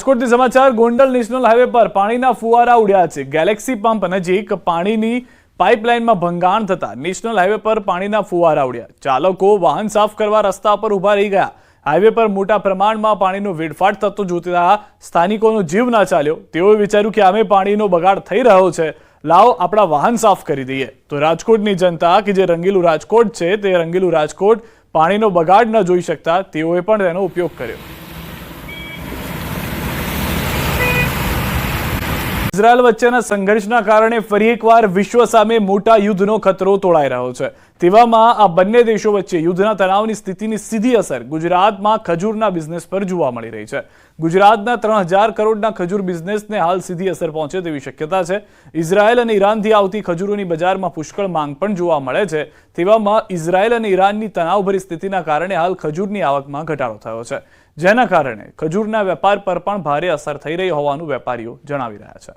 રાજકોટથી સમાચાર Gondal national highway પર પાણીના ફુવારા ઉડ્યા છે। ગેલેક્સી પંપ નજીક પાણીની પાઇપલાઇનમાં ભંગાણ થતા નેશનલ હાઈવે પર પાણીના ફુવારા ઉડ્યા। ચાલકો વાહન સાફ કરવા રસ્તા પર ઊભા રહી ગયા। હાઈવે પર મોટા પ્રમાણમાં પાણીનો વેડફાટ થતો જોતા સ્થાનિકોનો જીવ ના ચાલ્યો। તેઓએ વિચાર્યું કે આમે પાણીનો બગાડ થઈ રહ્યો છે, લાવો આપણા વાહન સાફ કરી દઈએ। તો રાજકોટની જનતા કે જે રંગીલું રાજકોટ છે તે રંગીલું રાજકોટ પાણીનો બગાડ ન જોઈ શકતા તેઓએ પણ તેનો ઉપયોગ કર્યો। ઇઝરાયલ વચ્ચેના સંઘર્ષના કારણે ફરી એકવાર વિશ્વ સામે મોટા યુદ્ધનો ખતરો તોળાઈ રહ્યો છે। તેવામાં આ બંને દેશો વચ્ચે યુદ્ધના તણાવની સ્થિતિની સીધી અસર ગુજરાતમાં ખજૂરના બિઝનેસ પર જોવા મળી રહી છે। ગુજરાતના 3000 કરોડના ખજૂર બિઝનેસને હાલ સીધી અસર પહોંચે તેવી શક્યતા છે। ઇઝરાયલ અને ઈરાનથી આવતી ખજૂરોની બજારમાં પુષ્કળ માંગ પણ જોવા મળે છે। તેવામાં ઇઝરાયલ અને ઈરાનની તણાવભરી સ્થિતિના કારણે હાલ ખજૂરની આવકમાં ઘટાડો થયો છે, જેના કારણે ખજૂરના વેપાર પર પણ ભારે અસર થઈ રહી હોવાનું વેપારીઓ જણાવી રહ્યા છે।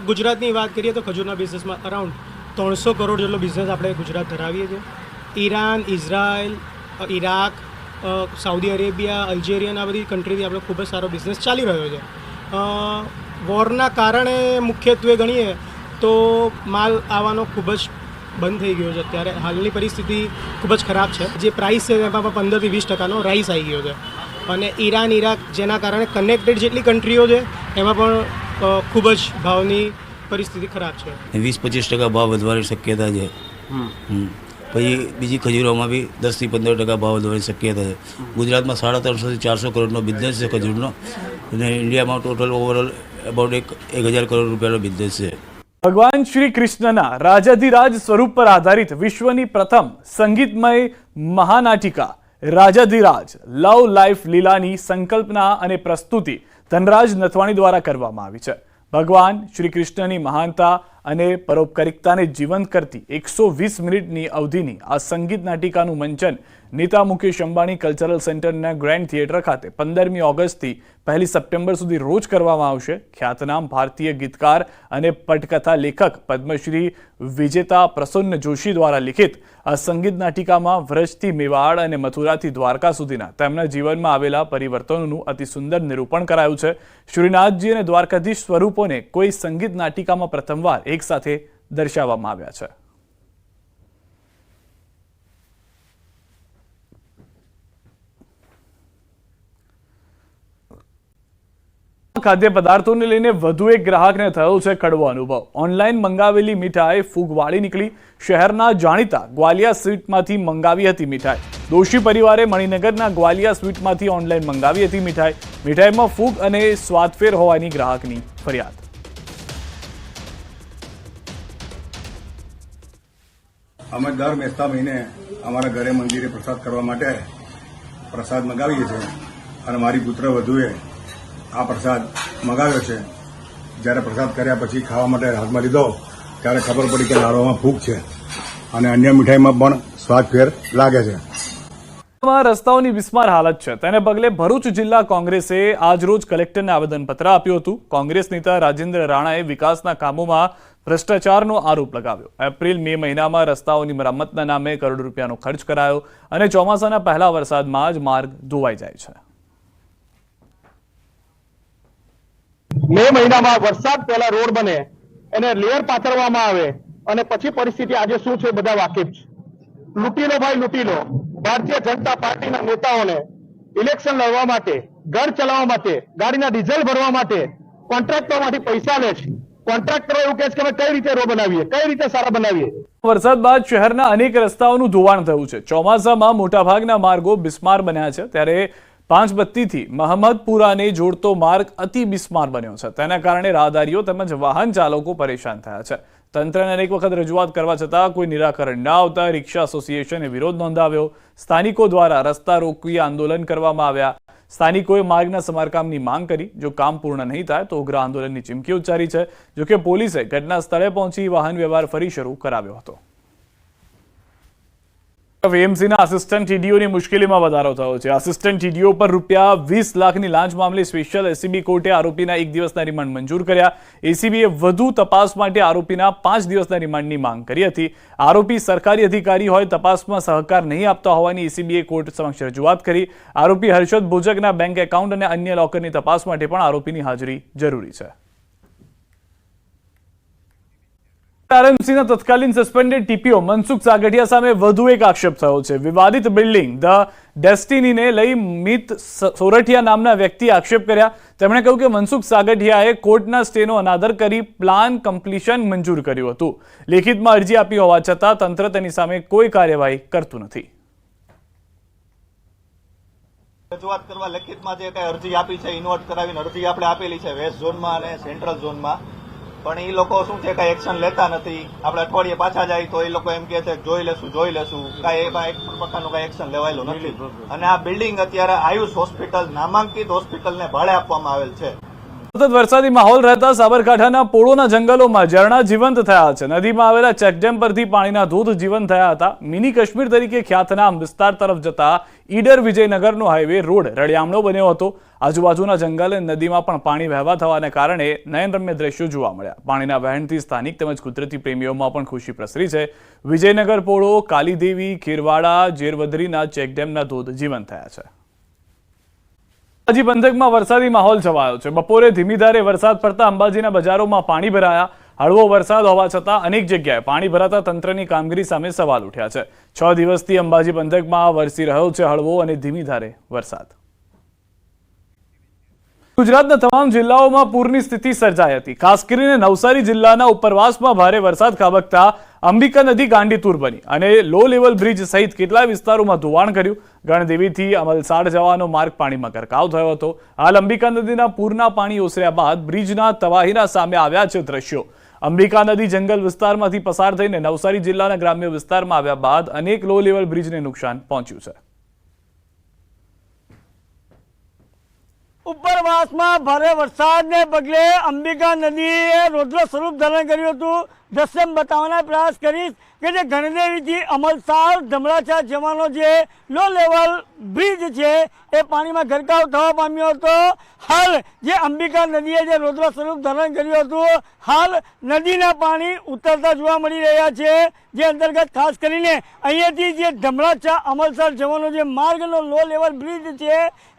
ગુજરાતની વાત કરીએ તો ખજૂરના બિઝનેસમાં અરાઉન્ડ 300 કરોડ જેટલો બિઝનેસ આપણે ગુજરાત ધરાવીએ છીએ। Iran, Israel, Iraq, Saudi Arabia, Algeria આ બધી કન્ટ્રીથી આપણે ખૂબ જ સારો બિઝનેસ ચાલી રહ્યો છે। વોરના કારણે મુખ્યત્વે ગણીએ તો માલ આવવાનો ખૂબ જ બંધ થઈ ગયો છે। અત્યારે હાલની પરિસ્થિતિ ખૂબ જ ખરાબ છે। જે પ્રાઇસ છે તેમાં 15 થી 20% રાઈસ આવી ગયો છે અને ઈરાન, ઈરાક જેના કારણે કનેક્ટેડ જેટલી કન્ટ્રીઓ છે એમાં પણ ખૂબ જ ભાવની પરિસ્થિતિ ખરાબ છે। 20-25% ભાવ વધવાની શક્યતા છે। પછી બીજી ખજૂરોમાં બી 10 થી 15% ભાવ વધવાની શક્યતા છે। ગુજરાતમાં 350 થી 400 કરોડનો બિઝનેસ છે ખજૂરનો અને ઇન્ડિયામાં ટોટલ ઓવરઓલ અબાઉટ 1000 કરોડ રૂપિયાનો બિઝનેસ છે। ભગવાન શ્રી કૃષ્ણના રાજાધિરાજ સ્વરૂપ પર આધારિત વિશ્વની પ્રથમ સંગીતમય મહાનાટિકા રાજાધિરાજ લવ લાઈફ લીલાની સંકલ્પના અને પ્રસ્તુતિ ધનરાજ નથવાણી દ્વારા કરવામાં આવી છે। ભગવાન શ્રી કૃષ્ણની મહાનતા અને પરોપકારિકતાને જીવંત કરતી 120 મિનિટની અવધિની આ સંગીત નાટિકાનું મંચન નેતા મુકેશ અંબાણી કલ્ચરલ સેન્ટરના ગ્રેન્ડ થિયેટર ખાતે 15મી ઓગસ્ટથી 1 સપ્ટેમ્બર સુધી રોજ કરવામાં આવશે। ખ્યાતનામ ભારતીય ગીતકાર અને પટકથા લેખક પદ્મશ્રી વિજેતા પ્રસન્ન જોશી દ્વારા લિખિત આ સંગીત નાટિકામાં વ્રજથી મેવાડ અને મથુરાથી દ્વારકા સુધીના તેમના જીવનમાં આવેલા પરિવર્તનોનું અતિ સુંદર નિરૂપણ કરાયું છે। શ્રીનાથજી અને દ્વારકાધીશ સ્વરૂપોને કોઈ સંગીત નાટિકામાં પ્રથમવાર એક સાથે દર્શાવવામાં આવ્યા છે। ખાદ્ય પદાર્થોને લઈને વધુ એક ગ્રાહકને થયો છે કડવો અનુભવ। ઓનલાઈન મંગાવેલી મીઠાઈ ફૂગવાળી નીકળી। શહેરના જાણીતા ગ્વાલિયા સ્વીટમાંથી મંગાવી હતી મીઠાઈ। દોશી પરિવારે મણિનગરના ગ્વાલિયા સ્વીટમાંથી ઓનલાઈન મંગાવી હતી મીઠાઈ। મીઠાઈમાં ફૂગ અને સ્વાદફેર હોવાની ગ્રાહકની ફરિયાદ। અમે દર બેસતા મહિને અમારા ઘરે મંદિરે પ્રસાદ કરવા માટે પ્રસાદ મંગાવીએ છીએ અને મારી પુત્ર વધુએ આ પ્રસાદ મંગાવ્યો છે। જ્યારે પ્રસાદ કર્યા પછી ખાવા માટે હાથમાં લીધો ત્યારે ખબર પડી કે લાડવામાં ફૂગ છે અને અન્ય મીઠાઈમાં પણ સ્વાદ ફેર લાગે છે। રસ્તાઓની બિસ્માર હાલત છે, તેને પગલે ભરૂચ જિલ્લા કોંગ્રેસે આજરોજ કલેક્ટરને આવેદનપત્ર આપ્યું હતું। કોંગ્રેસ નેતા રાજેન્દ્ર રાણાએ વિકાસના કામોમાં ભ્રષ્ટાચારનો આરોપ લગાવ્યો। એપ્રિલ-મે મહિનામાં રસ્તાઓની મરામતના નામે કરોડો રૂપિયાનો ખર્ચ કરાયો અને ચોમાસાના પહેલા વરસાદમાં જ માર્ગ ધોવાઈ જાય છે। મે મહિનામાં વરસાદ પહેલા રોડ બને એને લેયર પાથરવામાં આવે અને પછી પરિસ્થિતિ આજે શું છે બધા વાકેફ છે। લૂંટી લો ભાઈ લૂંટી લો। ભારતીય જનતા પાર્ટીના નેતાઓને ઇલેક્શન લડવા માટે, ઘર ચલાવવા માટે, ગાડીના ડીઝલ ભરવા માટે કોન્ટ્રાક્ટરોમાંથી પૈસા લે છે। કોન્ટ્રાક્ટરો એવું કહે છે કે અમે કઈ રીતે રોડ બનાવીએ, કઈ રીતે સારા બનાવીએ। વરસાદ બાદ શહેરના અનેક રસ્તાઓનું ધોવાણ થયું છે। ચોમાસામાં મોટાભાગના માર્ગો બિસ્માર બન્યા છે, ત્યારે પાંચબત્તીથી મહમ્મદપુરાને જોડતો માર્ગ અતિ બિસ્માર બન્યો છે। તેના કારણે રાહદારીઓ તેમજ વાહન ચાલકો પરેશાન થયા છે। તંત્રને અનેક વખત રજૂઆત કરવા છતાં કોઈ નિરાકરણ ન આવતા રિક્ષા એસોસિએશને વિરોધ નોંધાવ્યો। સ્થાનિકો દ્વારા રસ્તા રોકી આંદોલન કરવામાં આવ્યા। સ્થાનિકોએ માર્ગના સમારકામની માંગ કરી। જો કામ પૂર્ણ નહીં થાય તો ઉગ્ર આંદોલનની ચીમકી ઉચ્ચારી છે। જોકે પોલીસે ઘટના સ્થળે પહોંચી વાહન વ્યવહાર ફરી શરૂ કરાવ્યો હતો। એએમસીના આસિસ્ટન્ટ ટીડીઓની મુશ્કેલીમાં વધારો થયો છે. આસિસ્ટન્ટ ટીડીઓ પર ₹20 લાખની લાંચ મામલે સ્પેશિયલ એસીબી કોર્ટે આરોપીના 1 દિવસના રિમાન્ડ મંજૂર કર્યા. એસીબીએ વધુ તપાસ માટે આરોપીના 5 દિવસના રિમાન્ડની માંગ કરી હતી. આરોપી સરકારી અધિકારી હોય, તપાસમાં સહકાર નહીં આપતા હોવાની એસીબીએ કોર્ટ સમક્ષ રજૂઆત કરી. આરોપી હર્ષદ ભોજકના બેંક એકાઉન્ટ અને અન્ય લોકરની તપાસ માટે પણ આરોપીની હાજરી જરૂરી છે. આરએમસીના તત્કાલીન સસ્પેન્ડેડ ટીપીઓ મનસુખ સાગઠિયા સામે વધુ એક આક્ષેપ થયો છે. વિવાદિત બિલ્ડિંગ ધ ડેસ્ટિનીને લઈ મિત સોરઠિયા નામના વ્યક્તિએ આક્ષેપ કર્યા. તેમણે કહ્યું કે મનસુખ સાગઠિયાએ કોર્ટના સ્ટેનો અનાદર કરી પ્લાન કમ્પ્લીશન મંજૂર કર્યું હતું. લેખિતમાં અરજી આપી હોવા છતાં તંત્ર તેની સામે કોઈ કાર્યવાહી કરતું નથી. રજૂઆત કરવા લેખિતમાં જે કઈ અરજી આપી છે, ઇન્વર્ટ કરાવીને અરજી આપણે આપેલી છે વેસ્ટ ઝોનમાં અને સેન્ટ્રલ ઝોનમાં, પણ એ લોકો શું છે કઈ એક્શન લેતા નથી. આપણે અઠવાડિયે પાછા જાય તો એ લોકો એમ કે છે જોઈ લેશું કાંઈ એમાં એક પ્રકારનું કઈ એક્શન લેવાયેલું નથી. અને આ બિલ્ડિંગ અત્યારે આયુષ હોસ્પિટલ નામાંકિત હોસ્પિટલને ભાડે આપવામાં આવેલ છે. સતત વરસાદી માહોલ રહેતા સાબરકાંઠાના પોળોના જંગલોમાં ઝરણા જીવંત થયા છે. નદીમાં આવેલા ચેકડેમ પરથી પાણીના ધોધ જીવંત થયા હતા. મિની કાશ્મીર તરીકે ખ્યાતનામ વિસ્તાર તરફ જતા ઈડર વિજયનગરનો હાઈવે રોડ રળિયામણો બન્યો હતો. આજુબાજુના જંગલ અને નદીમાં પણ પાણી વહેવા થવાને કારણે નયનરમ્ય દ્રશ્યો જોવા મળ્યા. પાણીના વહેણથી સ્થાનિક તેમજ કુદરતી પ્રેમીઓમાં પણ ખુશી પ્રસરી છે. વિજયનગર, પોળો, કાલીદેવી, ખેરવાડા, જેરવદરીના ચેકડેમના ધોધ જીવંત થયા છે. અંબાજી પંથકમાં વરસાદી માહોલ છવાયો છે. બપોરે ધીમી ધારે વરસાદ પડતા અંબાજીના બજારોમાં પાણી ભરાયા. હળવો વરસાદ હોવા છતાં અનેક જગ્યાએ પાણી ભરાતા તંત્રની કામગીરી સામે સવાલ ઉઠ્યા છે. 6 દિવસથી અંબાજી પંથકમાં વરસી રહ્યો છે હળવો અને ધીમી ધારે વરસાદ. ગુજરાતના તમામ જિલ્લાઓમાં પૂરની સ્થિતિ સર્જાઈ હતી. ખાસ કરીને નવસારી જિલ્લાના ઉપરવાસમાં ભારે વરસાદ ખાબકતા અંબિકા નદી ગાંડીતુર બની અને લો લેવલ બ્રિજ સહિત કેટલાય વિસ્તારોમાં ધોવાણ કર્યું. ગણદેવીથી અમલસાડ જવાનો માર્ગ પાણીમાં ગરકાવ થયો હતો. હાલ અંબિકા નદીના પૂરના પાણી ઓસર્યા બાદ બ્રિજના તબાહીના સામે આવ્યા છે દ્રશ્યો. અંબિકા નદી જંગલ વિસ્તારમાંથી પસાર થઈને નવસારી જિલ્લાના ગ્રામ્ય વિસ્તારમાં આવ્યા બાદ અનેક લો લેવલ બ્રિજને નુકસાન પહોંચ્યું છે. ઉપરવાસમાં ભારે વરસાદને પગલે અંબિકા નદીએ રૌદ્ર સ્વરૂપ ધારણ કર્યું હતું. દ્રશ્ય બતાવવાનો પ્રયાસ કરીશ કે જે ગણદેવીથી અમલસાડ ધમરાચા જવાનો જે લો લેવલ બ્રિજ છે એ પાણીમાં ગરકાવ થવા પામ્યો હતો. હાલ જે અંબિકા નદીએ જે રૌદ્ર સ્વરૂપ ધારણ કર્યું હતું, હાલ નદીના પાણી ઉતરતા જોવા મળી રહ્યા છે. જે અંતર્ગત ખાસ કરીને અહીંયાથી જે ધમરાચા અમલસાડ જવાનો જે માર્ગનો લો લેવલ બ્રિજ છે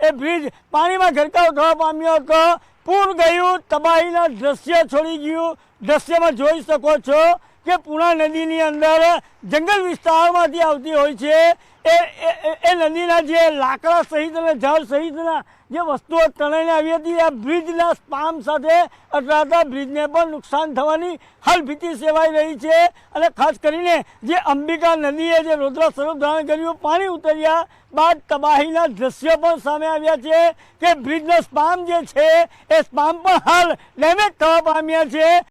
એ બ્રિજ પાણીમાં ગરકાવ થવા પામ્યો હતો. પૂર ગયું, તબાહીના દ્રશ્ય છોડી ગયું. દ્રશ્યમાં જોઈ શકો છો કે પૂર્ણા નદીની અંદર જંગલ વિસ્તારમાંથી આવતી હોય છે એ નદીના જે લાકડા સહિત અને ઝાડ સહિતના જે વસ્તુઓ તણાઈને આવી હતી, આ બ્રિજના સ્પામ સાથે અથડાતા બ્રિજને પણ નુકસાન થવાની હાલ ભીતિ સેવાઈ રહી છે. અને ખાસ કરીને જે અંબિકા નદીએ જે રૌદ્ર સ્વરૂપ ધારણ કર્યું, પાણી ઉતર્યા બાદ તબાહીના દ્રશ્યો પણ સામે આવ્યા છે કે બ્રિજનો સ્પામ જે છે એ સ્પામ પણ હાલ ડેમેજ થવા પામ્યા છે.